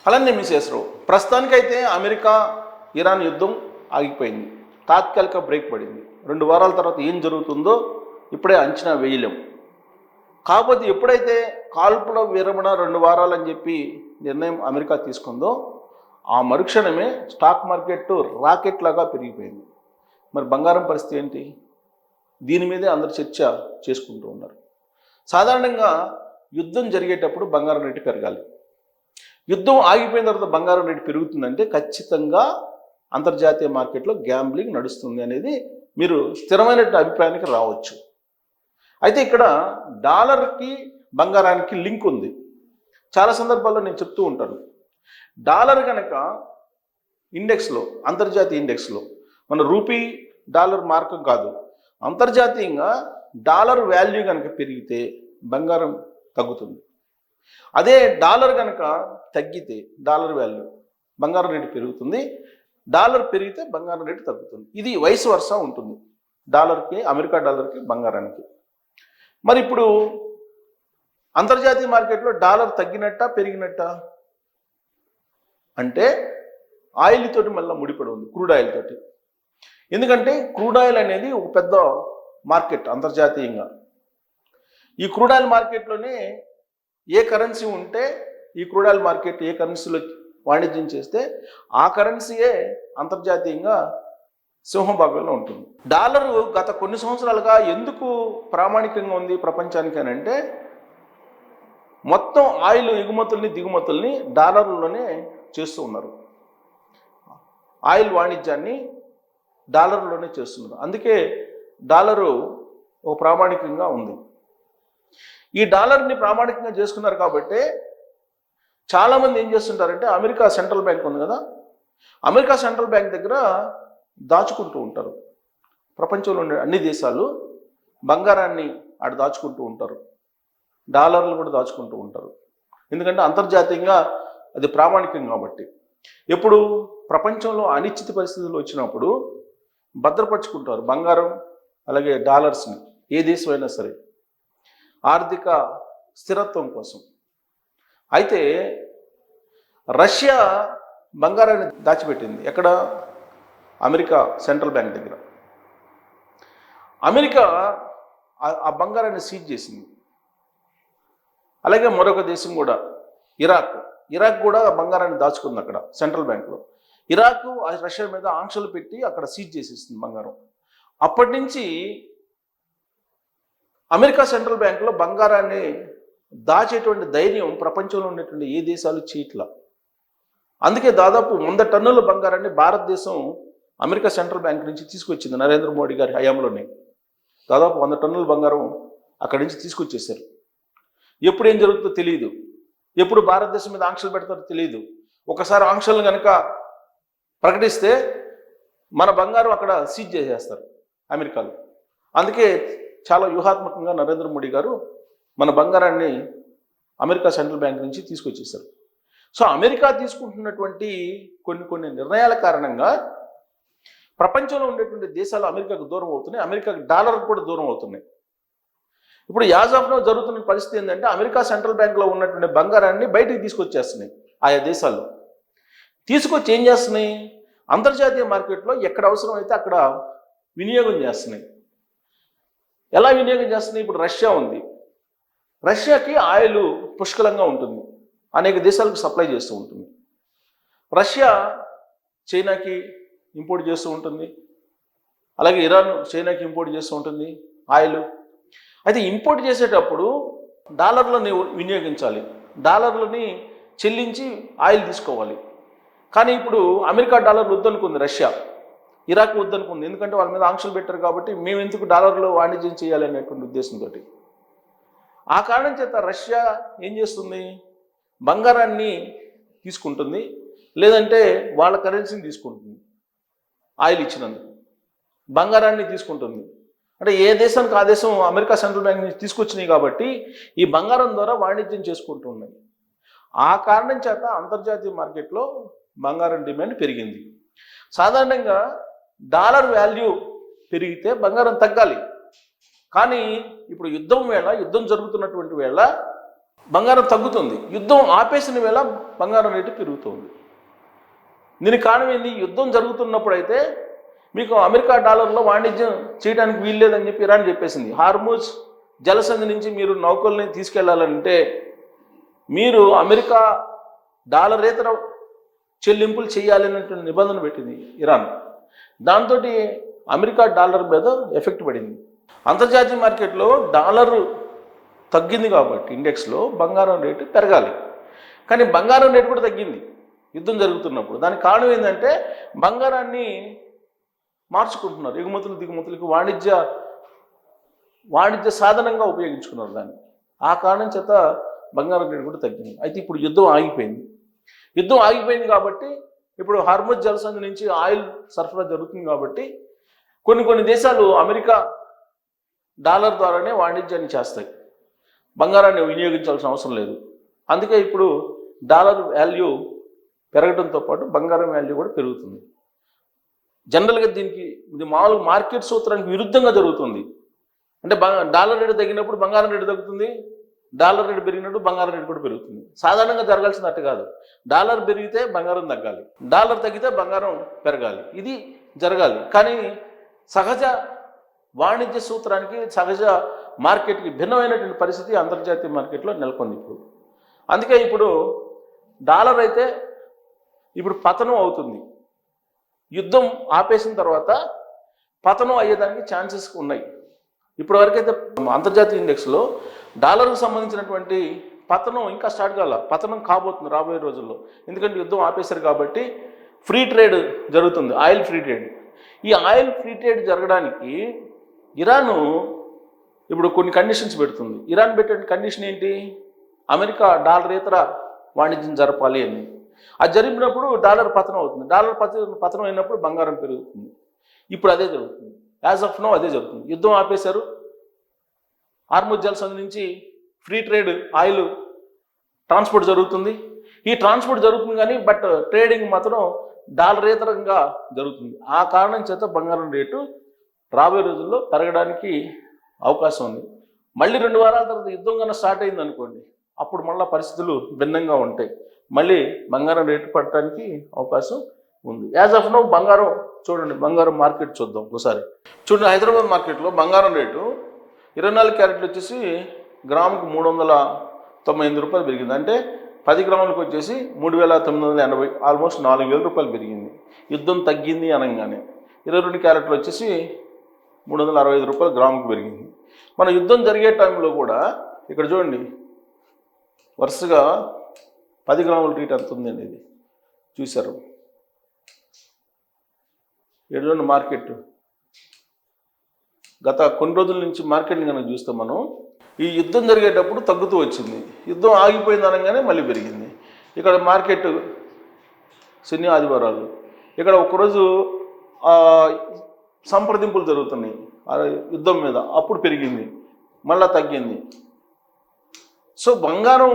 అలానే మిసేసరావు ప్రస్తుతానికైతే America Iran యుద్ధం ఆగిపోయింది, తాత్కాలిక బ్రేక్ పడింది. 2 వారాల తర్వాత ఏం జరుగుతుందో ఇప్పుడే అంచనా వేయలేం. కాకపోతే ఎప్పుడైతే కాల్పుల విరమణ 2 వారాలు అని చెప్పి నిర్ణయం అమెరికా తీసుకుందో ఆ మరుక్షణమే స్టాక్ మార్కెట్ రాకెట్ లాగా పెరిగిపోయింది. మరి బంగారం పరిస్థితి ఏంటి? దీని మీదే అందరు చర్చ చేసుకుంటూ ఉన్నారు. సాధారణంగా యుద్ధం జరిగేటప్పుడు బంగారం రేటు పెరగాలి. యుద్ధం ఆగిపోయిన తర్వాత బంగారం రేటు పెరుగుతుందంటే ఖచ్చితంగా అంతర్జాతీయ మార్కెట్లో గ్యాంబ్లింగ్ నడుస్తుంది అనేది మీరు స్థిరమైన అభిప్రాయానికి రావచ్చు. అయితే ఇక్కడ డాలర్కి బంగారానికి లింక్ ఉంది. చాలా సందర్భాల్లో నేను చెప్తూ ఉంటాను, డాలర్ కనుక ఇండెక్స్లో, అంతర్జాతీయ ఇండెక్స్లో మన రూపీ డాలర్ మార్కం కాదు, అంతర్జాతీయంగా డాలర్ వాల్యూ కనుక పెరిగితే బంగారం తగ్గుతుంది. అదే డాలర్ కనుక తగ్గితే డాలర్ వాల్యూ, బంగారం రేటు పెరుగుతుంది. డాలర్ పెరిగితే బంగారం రేటు తగ్గుతుంది. ఇది వైస్ వర్సా ఉంటుంది డాలర్కి, అమెరికా డాలర్కి, బంగారానికి. మరి ఇప్పుడు అంతర్జాతీయ మార్కెట్లో డాలర్ తగ్గినట్ట పెరిగినట్ట అంటే ఆయిల్ తోటి మళ్ళీ ముడిపడి ఉంది, క్రూడ్ ఆయిల్ తోటి. ఎందుకంటే క్రూడ్ ఆయిల్ అనేది ఒక పెద్ద మార్కెట్ అంతర్జాతీయంగా. ఈ క్రూడ్ ఆయిల్ మార్కెట్లోనే ఏ కరెన్సీ ఉంటే ఈ క్రూడ్ ఆయిల్ మార్కెట్ ఏ కరెన్సీలో వాణిజ్యం చేస్తే ఆ కరెన్సీయే అంతర్జాతీయంగా సింహభాగంలో ఉంటుంది. డాలరు గత కొన్ని సంవత్సరాలుగా ఎందుకు ప్రామాణికంగా ఉంది ప్రపంచానికి అని అంటే, మొత్తం ఆయిల్ ఎగుమతుల్ని దిగుమతుల్ని డాలర్లోనే చేస్తూ ఉన్నారు. ఆయిల్ వాణిజ్యాన్ని డాలర్లోనే చేస్తున్నారు. అందుకే డాలరు ఒక ప్రామాణికంగా ఉంది. ఈ డాలర్ని ప్రామాణికంగా చేసుకున్నారు కాబట్టి చాలామంది ఏం చేస్తుంటారంటే, అమెరికా సెంట్రల్ బ్యాంక్ ఉంది కదా, అమెరికా సెంట్రల్ బ్యాంక్ దగ్గర దాచుకుంటూ ఉంటారు. ప్రపంచంలో ఉండే అన్ని దేశాలు బంగారాన్ని ఆడ దాచుకుంటూ ఉంటారు, డాలర్లు కూడా దాచుకుంటూ ఉంటారు. ఎందుకంటే అంతర్జాతీయంగా అది ప్రామాణికం కాబట్టి. ఎప్పుడు ప్రపంచంలో అనిశ్చిత పరిస్థితులు వచ్చినప్పుడు భద్రపరుచుకుంటారు బంగారం అలాగే డాలర్స్ని, ఏ దేశమైనా సరే, ఆర్థిక స్థిరత్వం కోసం. అయితే రష్యా బంగారాన్ని దాచిపెట్టింది ఎక్కడ? అమెరికా సెంట్రల్ బ్యాంక్ దగ్గర. అమెరికా ఆ బంగారాన్ని సీజ్ చేసింది. అలాగే మరొక దేశం కూడా, ఇరాక్ కూడా బంగారాన్ని దాచుకుంది అక్కడ సెంట్రల్ బ్యాంకులో. ఇరాక్ రష్యా మీద ఆంక్షలు పెట్టి అక్కడ సీజ్ చేసేస్తుంది బంగారం. అప్పటి నుంచి అమెరికా సెంట్రల్ బ్యాంకులో బంగారాన్ని దాచేటువంటి ధైర్యం ప్రపంచంలో ఉన్నటువంటి ఏ దేశాలు చేయట్లా. అందుకే దాదాపు 100 టన్నుల బంగారాన్ని భారతదేశం అమెరికా సెంట్రల్ బ్యాంక్ నుంచి తీసుకొచ్చింది నరేంద్ర మోడీ గారి హయాంలోనే. దాదాపు 100 టన్నుల బంగారం అక్కడి నుంచి తీసుకొచ్చేసారు. ఎప్పుడు ఏం జరుగుతుందో తెలియదు, ఎప్పుడు భారతదేశం మీద ఆంక్షలు పెడతారో తెలియదు. ఒకసారి ఆంక్షలను కనుక ప్రకటిస్తే మన బంగారం అక్కడ సీజ్ చేసేస్తారు అమెరికాలో. అందుకే చాలా వ్యూహాత్మకంగా నరేంద్ర మోడీ గారు మన బంగారాన్ని అమెరికా సెంట్రల్ బ్యాంక్ నుంచి తీసుకొచ్చేసారు. సో అమెరికా తీసుకుంటున్నటువంటి కొన్ని నిర్ణయాల కారణంగా ప్రపంచంలో ఉండేటువంటి దేశాలు అమెరికాకు దూరం అవుతున్నాయి, అమెరికాకు డాలర్కు కూడా దూరం అవుతున్నాయి. ఇప్పుడు యాజ్ ఆఫ్ నౌ జరుగుతున్న పరిస్థితి ఏంటంటే, అమెరికా సెంట్రల్ బ్యాంక్లో ఉన్నటువంటి బంగారాన్ని బయటికి తీసుకొచ్చేస్తున్నాయి ఆయా దేశాల్లో. తీసుకొచ్చి ఏం చేస్తున్నాయి? అంతర్జాతీయ మార్కెట్లో ఎక్కడ అవసరం అయితే అక్కడ వినియోగం చేస్తున్నాయి. ఎలా వినియోగం చేస్తున్నాయి? ఇప్పుడు రష్యా ఉంది, రష్యాకి ఆయిల్ పుష్కలంగా ఉంటుంది, అనేక దేశాలకు సప్లై చేస్తూ ఉంటుంది. రష్యా చైనాకి ఇంపోర్ట్ చేస్తూ ఉంటుంది, అలాగే ఇరాన్ చైనాకి ఇంపోర్ట్ చేస్తూ ఉంటుంది ఆయిల్. అయితే ఇంపోర్ట్ చేసేటప్పుడు డాలర్లని వినియోగించాలి, డాలర్లని చెల్లించి ఆయిల్ తీసుకోవాలి. కానీ ఇప్పుడు అమెరికా డాలర్లు వద్దనుకుంది రష్యా, ఇరాక్ వద్దనుకుంది. ఎందుకంటే వాళ్ళ మీద ఆంక్షలు పెట్టారు కాబట్టి మేము ఎందుకు డాలర్లో వాణిజ్యం చేయాలి అనేటువంటి ఉద్దేశంతో. ఆ కారణం చేత రష్యా ఏం చేస్తుంది? బంగారాన్ని తీసుకుంటుంది, లేదంటే వాళ్ళ కరెన్సీని తీసుకుంటుంది. ఆయిల్ ఇచ్చినందుకు బంగారాన్ని తీసుకుంటుంది. అంటే ఏ దేశానికి ఆ దేశం అమెరికా సెంట్రల్ బ్యాంక్ నుంచి తీసుకొచ్చినాయి కాబట్టి ఈ బంగారం ద్వారా వాణిజ్యం చేసుకుంటూ ఉన్నాయి. ఆ కారణం చేత అంతర్జాతీయ మార్కెట్లో బంగారం డిమాండ్ పెరిగింది. సాధారణంగా డాలర్ వాల్యూ పెరిగితే బంగారం తగ్గాలి. కానీ ఇప్పుడు యుద్ధం జరుగుతున్నటువంటి వేళ బంగారం తగ్గుతుంది. యుద్ధం ఆపేసిన వేళ బంగారం రేటు పెరుగుతుంది. దీనికి కారణం ఏంది? యుద్ధం జరుగుతున్నప్పుడైతే మీకు అమెరికా డాలర్లో వాణిజ్యం చేయడానికి వీల్లేదని చెప్పి ఇరాన్ చెప్పేసింది. హార్మూజ్ జలసంధి నుంచి మీరు నౌకల్ని తీసుకెళ్లాలంటే మీరు అమెరికా డాలరేతర చెల్లింపులు చేయాలనేటువంటి నిబంధన పెట్టింది ఇరాన్. దాంతో అమెరికా డాలర్ మీద ఎఫెక్ట్ పడింది. అంతర్జాతీయ మార్కెట్లో డాలర్ తగ్గింది కాబట్టి ఇండెక్స్లో బంగారం రేటు పెరగాలి, కానీ బంగారం రేటు కూడా తగ్గింది యుద్ధం జరుగుతున్నప్పుడు. దానికి కారణం ఏంటంటే బంగారాన్ని మార్చుకుంటున్నారు, ఎగుమతులు దిగుమతులకు వాణిజ్య సాధనంగా ఉపయోగించుకున్నారు దాన్ని. ఆ కారణం చేత బంగారం రేటు కూడా తగ్గింది. అయితే ఇప్పుడు యుద్ధం ఆగిపోయింది కాబట్టి ఇప్పుడు హార్మజ్ జలసంధి నుంచి ఆయిల్ సరఫరా జరుగుతుంది కాబట్టి కొన్ని దేశాలు అమెరికా డాలర్ ద్వారానే వాణిజ్యాన్ని చేస్తాయి, బంగారాన్ని వినియోగించాల్సిన అవసరం లేదు. అందుకే ఇప్పుడు డాలర్ వాల్యూ పెరగడంతో పాటు బంగారం వాల్యూ కూడా పెరుగుతుంది. జనరల్గా ఇది మామూలుగా మార్కెట్ సూత్రానికి విరుద్ధంగా జరుగుతుంది. అంటే డాలర్ రేటు తగ్గినప్పుడు బంగారం రేటు తగ్గుతుంది, డాలర్ రేటు పెరిగినప్పుడు బంగారం రేటు కూడా పెరుగుతుంది. సాధారణంగా జరగాల్సినట్టు కాదు. డాలర్ పెరిగితే బంగారం తగ్గాలి, డాలర్ తగ్గితే బంగారం పెరగాలి, ఇది జరగాలి. కానీ సహజ వాణిజ్య సూత్రానికి, సహజ మార్కెట్కి భిన్నమైనటువంటి పరిస్థితి అంతర్జాతీయ మార్కెట్లో నెలకొంది ఇప్పుడు. అందుకే ఇప్పుడు డాలర్ అయితే ఇప్పుడు పతనం అవుతుంది. యుద్ధం ఆపేసిన తర్వాత పతనం అయ్యేదానికి ఛాన్సెస్ ఉన్నాయి. ఇప్పటివరకైతే అంతర్జాతీయ ఇండెక్స్లో డాలర్కు సంబంధించినటువంటి పతనం ఇంకా స్టార్ట్ కాల, పతనం కాబోతుంది రాబోయే రోజుల్లో. ఎందుకంటే యుద్ధం ఆపేశారు కాబట్టి ఫ్రీ ట్రేడ్ జరుగుతుంది, ఆయిల్ ఫ్రీ ట్రేడ్. ఈ ఆయిల్ ఫ్రీ ట్రేడ్ జరగడానికి ఇరాను ఇప్పుడు కొన్ని కండిషన్స్ పెడుతుంది. ఇరాన్ పెట్టే కండిషన్ ఏంటి? అమెరికా డాలరేతర వాణిజ్యం జరపాలి అని. అది జరిపినప్పుడు డాలర్ పతనం అవుతుంది. డాలర్ పతనం అయినప్పుడు బంగారం పెరుగుతుంది. ఇప్పుడు అదే జరుగుతుంది. యాజ్ ఆఫ్ నో అదే జరుగుతుంది. యుద్ధం ఆపేశారు, హార్మజ్ జలసంధి నుంచి ఫ్రీ ట్రేడ్ ఆయిల్ ట్రాన్స్పోర్ట్ జరుగుతుంది. ఈ ట్రాన్స్పోర్ట్ జరుగుతుంది కానీ బట్ ట్రేడింగ్ మాత్రం డాలరేతరంగా జరుగుతుంది. ఆ కారణం చేత బంగారం రేటు రాబోయే రోజుల్లో పెరగడానికి అవకాశం ఉంది. మళ్ళీ 2 వారాల తర్వాత యుద్ధం కన్నా స్టార్ట్ అయింది అనుకోండి, అప్పుడు మళ్ళీ పరిస్థితులు భిన్నంగా ఉంటాయి. మళ్ళీ బంగారం రేటు పడటానికి అవకాశం ఉంది. యాజ్ ఆఫ్ నో బంగారం చూడండి, బంగారం మార్కెట్ చూద్దాం ఒకసారి. చూడండి, హైదరాబాద్ మార్కెట్లో బంగారం రేటు 24 క్యారెట్లు వచ్చేసి గ్రాముకు 398 రూపాయలు పెరిగింది. అంటే 10 గ్రాములకు వచ్చేసి 3980, ఆల్మోస్ట్ 4000 రూపాయలు పెరిగింది. యుద్ధం తగ్గింది అనగానే 22 క్యారెట్లు వచ్చేసి 365 రూపాయలు గ్రాముకు పెరిగింది. మన యుద్ధం జరిగే టైంలో కూడా ఇక్కడ చూడండి, వరుసగా 10 గ్రాముల రేట్ ఎంత ఉందండి, ఇది చూశారు. ఎటువంటి మార్కెట్ గత కొన్ని రోజుల నుంచి మార్కెట్ని కనుక చూస్తే మనం ఈ యుద్ధం జరిగేటప్పుడు తగ్గుతూ వచ్చింది, యుద్ధం ఆగిపోయింది అనగానే మళ్ళీ పెరిగింది. ఇక్కడ మార్కెట్ శని ఆదివారాలు, ఇక్కడ ఒకరోజు సంప్రదింపులు జరుగుతున్నాయి యుద్ధం మీద, అప్పుడు పెరిగింది, మళ్ళా తగ్గింది. సో బంగారం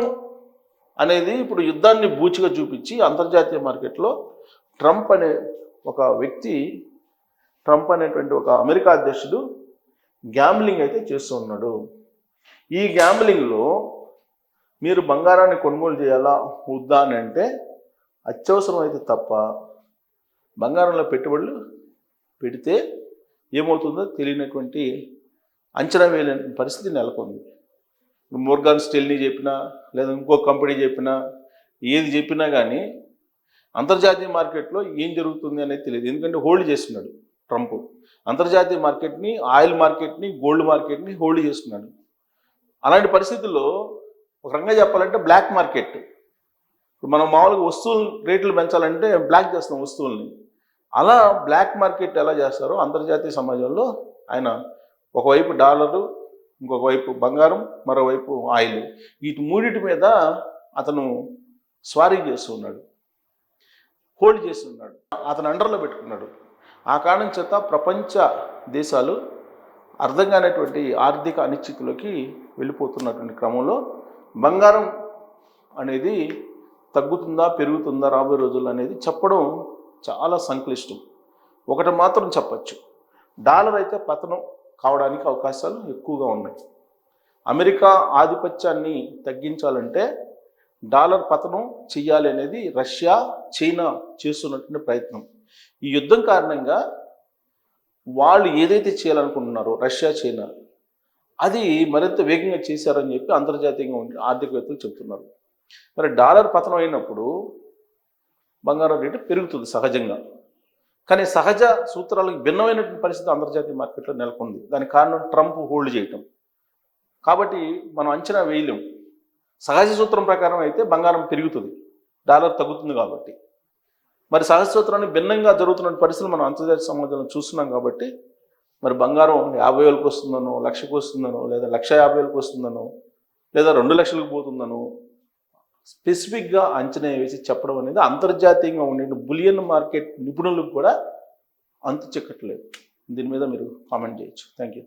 అనేది ఇప్పుడు యుద్ధాన్ని బూచిగా చూపించి అంతర్జాతీయ మార్కెట్లో ట్రంప్ అనే ఒక వ్యక్తి, ట్రంప్ అనేటువంటి ఒక అమెరికా అధ్యక్షుడు గ్యాంబ్లింగ్ అయితే చేస్తూ ఉన్నాడు. ఈ గ్యాంబ్లింగ్లో మీరు బంగారాన్ని కొనుగోలు చేయాలా వద్దా అని అంటే అత్యవసరం అయితే తప్ప బంగారంలో పెట్టుబడులు పెడితే ఏమవుతుందో తెలియనటువంటి అంచనా వేయలేని పరిస్థితి నెలకొంది. మోర్గాన్ స్టెల్నీ చెప్పినా లేదా ఇంకో కంపెనీ చెప్పినా ఏది చెప్పినా కానీ అంతర్జాతీయ మార్కెట్లో ఏం జరుగుతుంది అనేది తెలియదు. ఎందుకంటే హోల్డ్ చేస్తున్నాడు ట్రంప్ అంతర్జాతీయ మార్కెట్ని, ఆయిల్ మార్కెట్ని, గోల్డ్ మార్కెట్ని హోల్డ్ చేస్తున్నాడు. అలాంటి పరిస్థితుల్లో ఒక రకంగా చెప్పాలంటే బ్లాక్ మార్కెట్, ఇప్పుడు మనం మామూలుగా వస్తువులు రేట్లు పెంచాలంటే బ్లాక్ చేస్తాం వస్తువుల్ని, అలా బ్లాక్ మార్కెట్ ఎలా చేస్తారో అంతర్జాతీయ సమాజంలో ఆయన ఒకవైపు డాలరు, ఇంకొక వైపు బంగారం, మరోవైపు ఆయిల్, వీటి మూడింటి మీద అతను స్వారీ చేస్తున్నాడు, హోల్డ్ చేస్తున్నాడు, అతను అండర్లో పెట్టుకున్నాడు. ఆ కారణం చేత ప్రపంచ దేశాలు అర్థం కానటువంటి ఆర్థిక అనిశ్చితిలోకి వెళ్ళిపోతున్నటువంటి క్రమంలో బంగారం అనేది తగ్గుతుందా పెరుగుతుందా రాబోయే రోజుల్లో అనేది చెప్పడం చాలా సంక్లిష్టం. ఒకటి మాత్రం చెప్పచ్చు, డాలర్ అయితే పతనం కావడానికి అవకాశాలు ఎక్కువగా ఉన్నాయి. అమెరికా ఆధిపత్యాన్ని తగ్గించాలంటే డాలర్ పతనం చెయ్యాలి అనేది రష్యా చైనా చేస్తున్నటువంటి ప్రయత్నం. ఈ యుద్ధం కారణంగా వాళ్ళు ఏదైతే చేయాలనుకుంటున్నారో రష్యా చైనా అది మరింత వేగంగా చేశారని చెప్పి అంతర్జాతీయంగా ఆర్థికవేత్తలు చెప్తున్నారు. మరి డాలర్ పతనం అయినప్పుడు బంగారం రేటు పెరుగుతుంది సహజంగా. కానీ సహజ సూత్రాలకు భిన్నమైనటువంటి పరిస్థితి అంతర్జాతీయ మార్కెట్లో నెలకొంది. దానికి కారణం ట్రంప్ హోల్డ్ చేయటం. కాబట్టి మనం అంచనా వేయలేం. సహజ సూత్రం ప్రకారం అయితే బంగారం పెరుగుతుంది, డాలర్ తగ్గుతుంది. కాబట్టి మరి సహజ సూత్రానికి భిన్నంగా జరుగుతున్న పరిస్థితులు మనం అంతర్జాతీయ సమాజంలో చూస్తున్నాం. కాబట్టి మరి బంగారం 50,000కు వస్తుందనో, 1,00,000కు వస్తుందనో, లేదా 1,50,000కు వస్తుందనో, లేదా 2,00,000కు పోతుందనో స్పెసిఫిక్గా అంచనా వేసి చెప్పడం అనేది అంతర్జాతీయంగా ఉండే బులియన్ మార్కెట్ నిపుణులకు కూడా అంతు చిక్కట్లేదు. దీని మీద మీరు కామెంట్ చేయొచ్చు. Thank you.